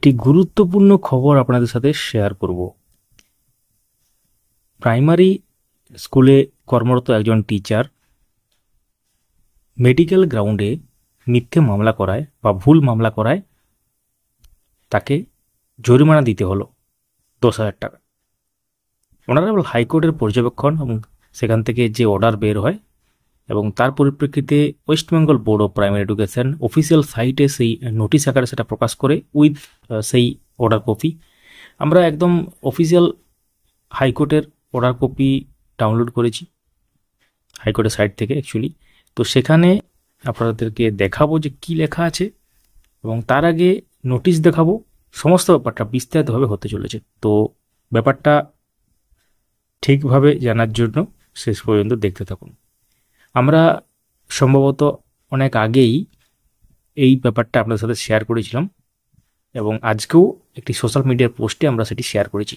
একটি গুরুত্বপূর্ণ খবর আপনাদের সাথে শেয়ার করব। প্রাইমারি স্কুলে কর্মরত একজন টিচার মেডিকেল গ্রাউন্ডে মিথ্যে মামলা করায় বা ভুল মামলা করায় তাকে জরিমানা দিতে হলো 10,000 টাকা। অনারেবল হাইকোর্টের পর্যবেক্ষণ এবং সেখান থেকে যে অর্ডার বের হয় এবং তার পরিপ্রেক্ষিতে West Bengal board of primary education official সাইটে সেই নোটিশ আকারে সেটা প্রকাশ করে উইথ সেই অর্ডার কপি। আমরা একদম অফিসিয়াল হাইকোর্টের অর্ডার কপি ডাউনলোড করেছি হাইকোর্টের সাইট থেকে অ্যাকচুয়ালি। তো সেখানে আপনাদেরকে দেখাবো যে কি লেখা আছে এবং তার আগে নোটিশ দেখাবো। সমস্ত ব্যাপারটা বিস্তারিতভাবে হতে চলেছে, তো ব্যাপারটা ঠিকভাবে জানার জন্য শেষ পর্যন্ত দেখতে থাকুন। আমরা সম্ভবত অনেক আগেই এই ব্যাপারটা আপনাদের সাথে শেয়ার করেছিলাম এবং আজকেও একটি সোশ্যাল মিডিয়ার পোস্টে আমরা সেটি শেয়ার করেছি।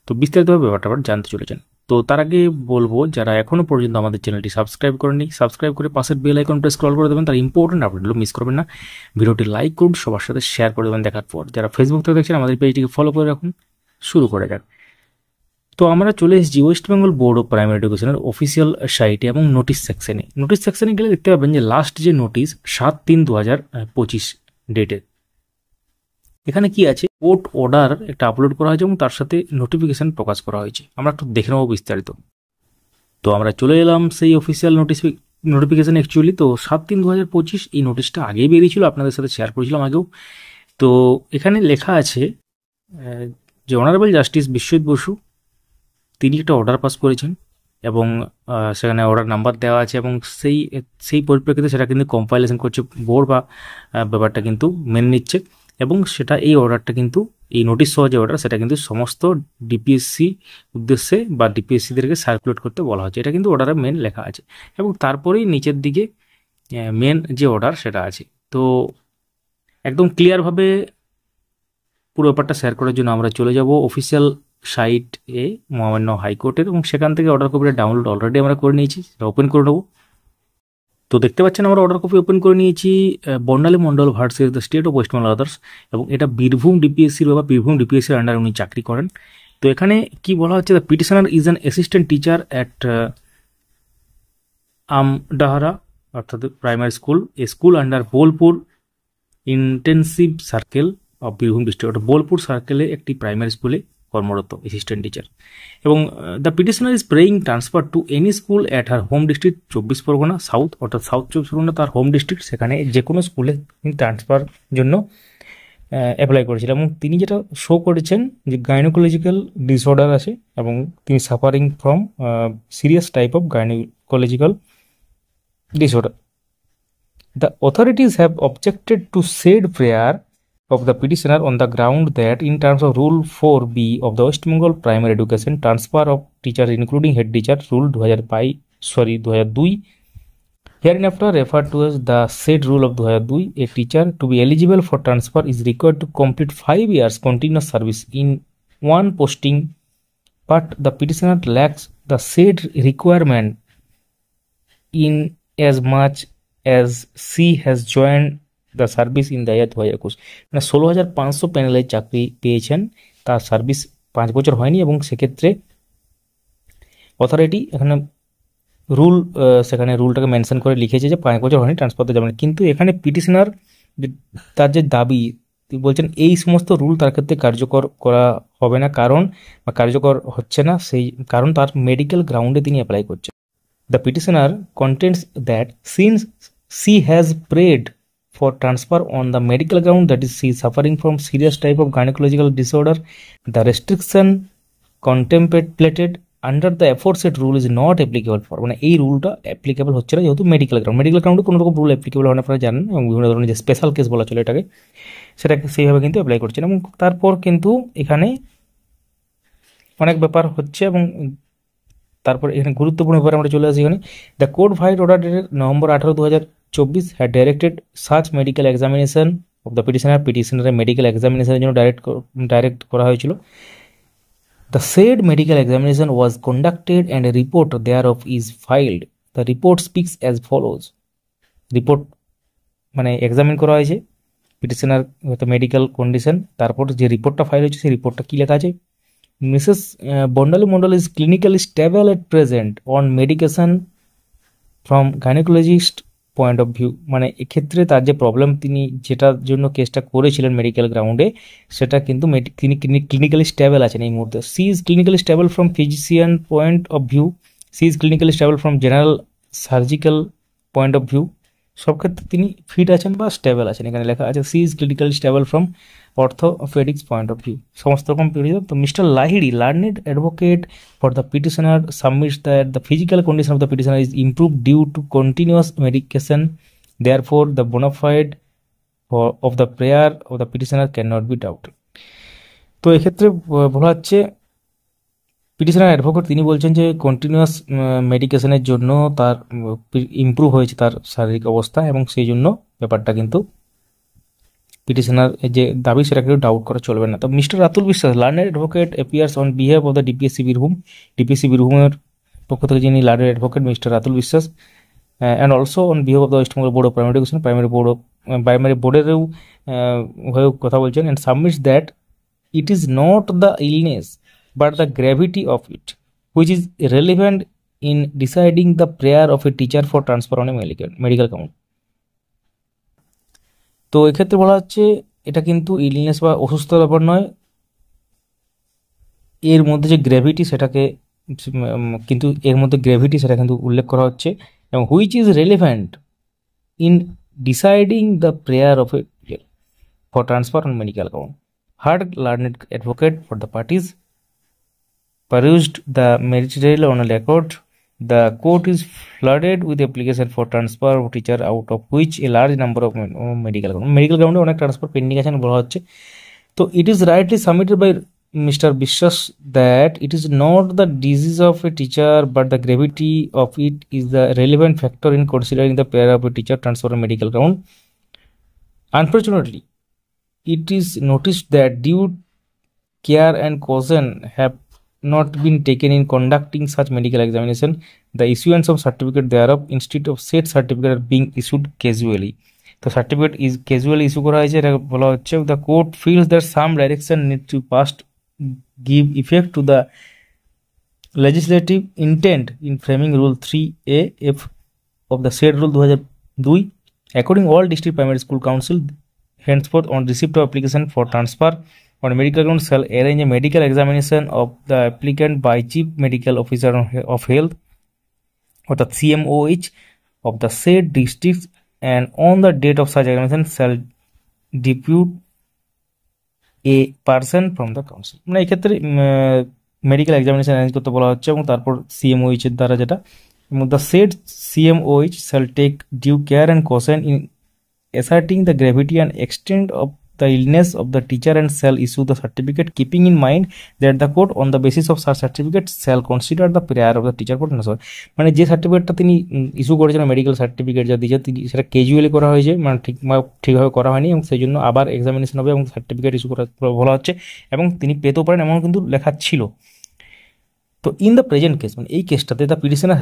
তো বিস্তারিতভাবে ব্যাপারটা আবার জানতে চলেছেন। তো তার আগে বলবো, যারা এখনও পর্যন্ত আমাদের চ্যানেলটি সাবস্ক্রাইব করেননি, সাবস্ক্রাইব করে পাশের বেল আইকন প্রেস স্ক্রল করে দেবেন। তার ইম্পর্টেন্ট আপডেটগুলো মিস করবেন না। ভিডিওটি লাইক করুন, সবার সাথে শেয়ার করে দেবেন দেখার পর। যারা ফেসবুক থেকে দেখছেন আমাদের পেজটিকে ফলো করে রাখুন। শুরু করে যাক। তো আমরা চলে এসেছি West Bengal board of primary এডুকেশনের অফিসিয়াল সাইটে এবং নোটিশ সেকশনে। নোটিশ সেকশনে গেলে দেখতে পাবেন যে লাস্ট যে নোটিশ 7/3/2025 ডেটের, এখানে কি আছে, কোর্ট অর্ডার একটা আপলোড করা হয়েছে এবং তার সাথে নোটিফিকেশন প্রকাশ করা হয়েছে। আমরা একটু দেখে নেবো বিস্তারিত। তো আমরা চলে এলাম সেই অফিসিয়াল নোটিফিকেশন অ্যাকচুয়ালি। তো 7/3/2025 এই নোটিশটা আগেই বেরিয়েছিল, আপনাদের সাথে শেয়ার করেছিলাম আগেও। তো এখানে লেখা আছে যে অনারেবল জাস্টিস বিশ্বজিৎ বসু তিনি একটা অর্ডার পাস করেছেন এবং সেখানে অর্ডার নাম্বার দেওয়া আছে এবং সেই পরিপ্রেক্ষিতে সেটা কিন্তু কম্পাইলেশন করছে বোর্ড বা ব্যাপারটা কিন্তু মেনে নিচ্ছে এবং সেটা এই অর্ডারটা কিন্তু এই নোটিশ সহ যে অর্ডার সেটা কিন্তু সমস্ত ডিপিএসসি উদ্দেশ্যে বা ডিপিএসসিদেরকে সার্কুলেট করতে বলা হচ্ছে। এটা কিন্তু অর্ডারে মেন লেখা আছে এবং তারপরেই নিচের দিকে মেন যে অর্ডার সেটা আছে। তো একদম ক্লিয়ারভাবে পুরো ব্যাপারটা শেয়ার করার জন্য আমরা চলে যাব অফিসিয়াল সাইট মহামান্য হাইকোর্টের এবং সেখান থেকে অর্ডার কপিটা ডাউনলোড অলরেডি আমরা করে নিয়েছি, সেটা ওপেন করে নেবো। তো দেখতে পাচ্ছেন আমরা অর্ডার কপি ওপেন করে নিয়েছি। Barnali Mondal versus the state of West Bengal others, এবং এটা বীরভূম ডিপিএসসির বা বীরভূম ডিপিএসসির আন্ডারে উনি চাকরি করেন। তো এখানে কি বলা হচ্ছে, the petitioner is an assistant teacher at Amdahara অর্থাৎ primary school, a school under Bolpur intensive circle of Birbhum district. অর্থাৎ বোলপুর সার্কেলে একটি প্রাইমারি স্কুলে কর্মরত অ্যাসিস্ট্যান্ট টিচার। এবং the petitioner is praying transfer to any school at her home district 24 Pargana south, অর্থাৎ south 24 Pargana তার home district, সেখানে যে কোনো স্কুলে তিনি ট্রান্সফার জন্য অ্যাপ্লাই করেছিলেন। এবং তিনি যেটা শো করেছেন যে গাইনোকোলজিক্যাল ডিসঅর্ডার আছে এবং তিনি suffering from serious type of gynaecological disorder. The authorities have objected to said prayer of the petitioner on the ground that in terms of Rule 4B of the West Bengal Primary Education Transfer of Teachers including Head Teacher Rule 2002 hereinafter referred to as the said Rule of 2002, a teacher to be eligible for transfer is required to complete 5 years continuous service in one posting, but the petitioner lacks the said requirement in as much as she has joined the service in the year 2021। মানে 16,500 প্যানেলে চাকরি পেয়েছেন, তার service 5 বছর হয়নি এবং সেক্ষেত্রে authority এখানে সেখানে রুলটাকে মেনশন করে লিখেছে যে 5 বছর হয়নি ট্রান্সফার দিতে যাবে না। কিন্তু এখানে পিটিশনার তার যে দাবি, তিনি বলছেন এই সমস্ত রুল তার ক্ষেত্রে কার্যকর করা হবে না, কারণ বা কার্যকর হচ্ছে না সেই কারণ তার মেডিকেল গ্রাউন্ডে তিনি অ্যাপ্লাই করছেন। The petitioner contends that since she has prayed for transfer on the medical ground, that is, she is suffering from serious type of gynecological disorder, the restriction contemplated under the aforesaid rule is not applicable for, মানে এই রুলটা applicable হচ্ছে না যেহেতু medical গ্রাউন্ডে কোনো রকম rule applicable হয় না, আপনারা জানেন, এবং বিভিন্ন ধরনের যে স্পেশাল কেস বলা চলে এটাকে, সেটাকে সেইভাবে কিন্তু অ্যাপ্লাই করছেন। এবং তারপর কিন্তু এখানে অনেক ব্যাপার হচ্ছে এবং তারপর এখানে গুরুত্বপূর্ণ ব্যাপারে আমরা চলে আসি। এখানে the court vide order dated November 18, 2024 had directed such medical examination of the পিটিশনারের মেডিকেল এক্সামিনেশনের জন্য ডাইরেক্ট করা হয়েছিল। The said medical examination was conducted and a report there of is filed. The report speaks as follows. Report মানে examine করা হয়েছে petitioner হয়তো medical condition, তারপর যে রিপোর্টটা ফাইল হয়েছে সেই রিপোর্টটা কী লেখা আছে, Mrs Bondali Mondal is clinically stable at present on medication from gynaecologist point of view. মানে এক্ষেত্রে তার যে প্রবলেম, তিনি যেটার জন্য কেসটা করেছিলেন মেডিকেল গ্রাউন্ডে, সেটা কিন্তু তিনি ক্লিনিক্যালি স্টেবল আছেন এই মুহূর্তে। She is clinically stable from physician point of view, she is clinically stable from general surgical point of view. সব ক্ষেত্রে তিনি ফিট আছেন বা স্টেবল আছেন। এখানে লেখা আছে she is clinically stable from orthopedics point of view, সমস্ত রকম পিটিশন। তো mister Lahiri, learned advocate for the petitioner, submits that the physical condition of the petitioner is improve due to continuous medication, therefore the bona fide of the prayer of the petitioner can not be doubted. তো এক্ষেত্রে বলা হচ্ছে petitioner advocate তিনি বলছেন যে continuous মেডিকেশনের জন্য তার improve হয়েছে তার শারীরিক অবস্থা, এবং সেই জন্য ব্যাপারটা কিন্তু পিটিশনার যে দাবি সেটা কেউ ডাউট করা চলবে না। তো Mr Ratul Biswas, learned advocate appears on behalf of the DPSC Birbhum, DPSC বীরভূমের পক্ষ থেকে যিনি learned advocate Mr Ratul Biswas, and also on behalf of the West Bengal board of primary education, primary বোর্ডেরও হয়েও কথা বলছেন, and submits that it is not the illness but the gravity of it which is relevant in deciding the prayer of a teacher for transfer on a medical count. তো এক্ষেত্রে বলা হচ্ছে এটা কিন্তু ইলনেস বা অসুস্থতার ব্যাপার নয়, এর মধ্যে যে গ্র্যাভিটি সেটাকে কিন্তু এর মধ্যে গ্র্যাভিটি সেটা কিন্তু উল্লেখ করা হচ্ছে, এবং which is relevant in deciding the prayer of A for transfer on medical count. Hard learned advocate for the parties perused the material on a record. The court is flooded with application for transfer of teacher, out of which a large number of medical ground অনেক transfer pending আছে বলা হচ্ছে। তো it is rightly submitted by Mr. Bishwas that it is not the disease of a teacher but the gravity of it is the relevant factor in considering the prayer of a teacher transfer on medical ground. Unfortunately, it is noticed that due care and caution have not been taken in conducting such medical examination, the issuance of certificate thereof instead of said certificate are being issued casually. তো certificate is casually issue করা হয়েছে, এটা বলা হচ্ছে the court feels that some direction need to past give effect to the legislative intent in framing Rule 3A(f) of the said Rule 2002. According all district primary school council henceforth on receipt of application for transfer on medical ground shall arrange a medical examination of the applicant by Chief Medical Officer of Health or the CMOH of the said districts, and on the date of such examination shall depute a person from the council. মানে এই ক্ষেত্রে medical examination arrange করতে বলা হচ্ছে, এবং তারপর CMOH এর দ্বারা যেটা, এবং the said CMOH shall take due care and caution in asserting the gravity and extent of the illness of the teacher and shall issue the certificate keeping in mind that the court on the basis of such certificate shall consider the prayer of the teacher for transfer. মানে যে সার্টিফিকেটটা তিনি issue করেছেন medical certificate যা দিয়েছে তিনি সেটা casually করা হয়েছে, মানে ঠিকভাবে করা হয়নি, এবং সেই জন্য আবার এক্সামিনেশন হবে এবং সার্টিফিকেট ইস্যু করা বলা হচ্ছে, এবং তিনি পেতেও পারেন এমন কিন্তু লেখা ছিল। তো ইন দ্য প্রেজেন্ট কেস, মানে এই কেসটাতে the petitioner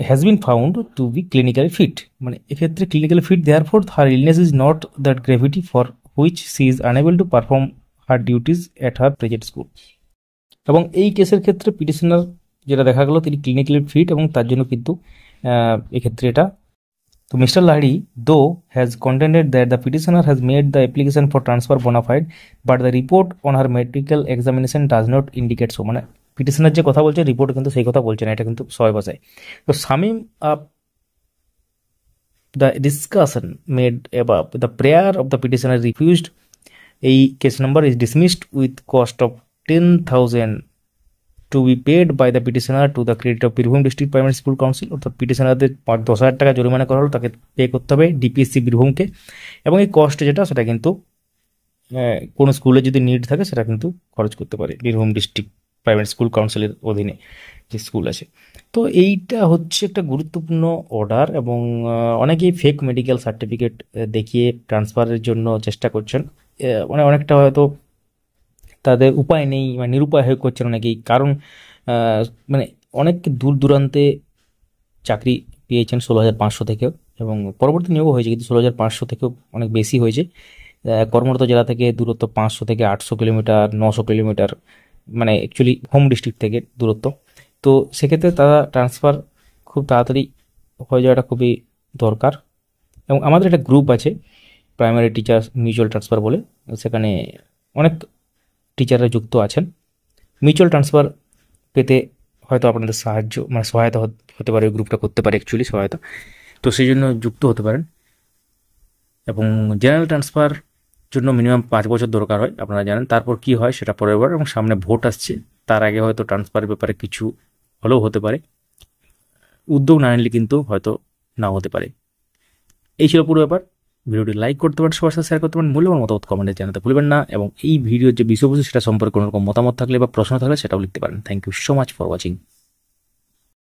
has been found to be clinically fit, মানে এক্ষেত্রে clinically fit, therefore her illness is not that gravity for which she is unable to perform her duties at her present school. এবং এই কেসের ক্ষেত্রে petitioner যেটা দেখা গেল তিনি ক্লিনিক্যালি ফিট, এবং তার জন্য কিন্তু এক্ষেত্রে এটা। তো mister Lahiri though has contended that the petitioner has made the application for transfer bona fide but the report on her medical examination does not indicate so. মানে পিটিশনার যে কথা বলছে রিপোর্ট কিন্তু সেই কথা বলছে না, এটা কিন্তু সবাই ভাষায়। তো Samim up the discussion made above, the prayer of the petitioner refused. A case number is dismissed with cost of 10,000 to be paid by the petitioner to the credit of Birbhum district primary school council. অর্থাৎ পিটিশনারদের 10,000 টাকা জরিমানা করা হলো, তাকে pay করতে হবে DPSC বীরভূমকে, এবং এই কস্ট যেটা সেটা কিন্তু কোনো স্কুলে যদি নিড থাকে সেটা কিন্তু খরচ করতে পারে বীরভূম ডিস্ট্রিক্ট প্রাইমারি স্কুল কাউন্সিলের অধীনে যে স্কুল আছে। তো এইটা হচ্ছে একটা গুরুত্বপূর্ণ অর্ডার, এবং অনেকেই ফেক মেডিকেল সার্টিফিকেট দেখিয়ে ট্রান্সফারের জন্য চেষ্টা করছেন, মানে অনেকটা হয়তো তাদের উপায় নেই, মানে নিরুপায় হয়ে করছেন অনেকেই, কারণ মানে অনেক দূর দূরান্তে চাকরি পেয়েছেন 16,500 থেকেও, এবং পরবর্তী নিয়োগও হয়েছে কিন্তু 16,500 থেকেও অনেক বেশি হয়েছে। কর্মরত জেলা থেকে দূরত্ব 500 থেকে 800 কিলোমিটার, 900 কিলোমিটার, মানে অ্যাকচুয়ালি হোম ডিস্ট্রিক্ট থেকে দূরত্ব। তো সেক্ষেত্রে তারা ট্রান্সফার খুব তাড়াতাড়ি হয়ে যাওয়াটা খুবই দরকার। এবং আমাদের একটা গ্রুপ আছে প্রাইমারি টিচার মিউচুয়াল ট্রান্সফার বলে, সেখানে অনেক টিচাররা যুক্ত আছেন। মিউচুয়াল ট্রান্সফার পেতে হয়তো আপনাদের সাহায্য মানে সহায়তা হতে পারে, ওই গ্রুপটা করতে পারে অ্যাকচুয়ালি সহায়তা, তো সেই জন্য যুক্ত হতে পারেন। এবং জেনারেল ট্রান্সফার জন্য মিনিমাম 5 বছর দরকার হয়, আপনারা জানেন। তারপর কি হয় সেটা পরের বার, এবং সামনে ভোট আসছে, তার আগে হয়তো ট্রান্সফারের ব্যাপারে কিছু হলেও হতে পারে, উদ্যোগ না নিলে কিন্তু হয়তো নাও হতে পারে। এই ছিল পুরো ব্যাপার। ভিডিওটি লাইক করতে পারেন, সবার সাথে শেয়ার করতে পারেন, মূল্যবান মতামত কমেন্টে জানাতে ভুলবেন না। এবং এই ভিডিওর যে বিষয়বস্তু সেটা সম্পর্কে কোনো রকম মতামত থাকলে বা প্রশ্ন থাকলে সেটাও লিখতে পারেন। Thank you so much for watching.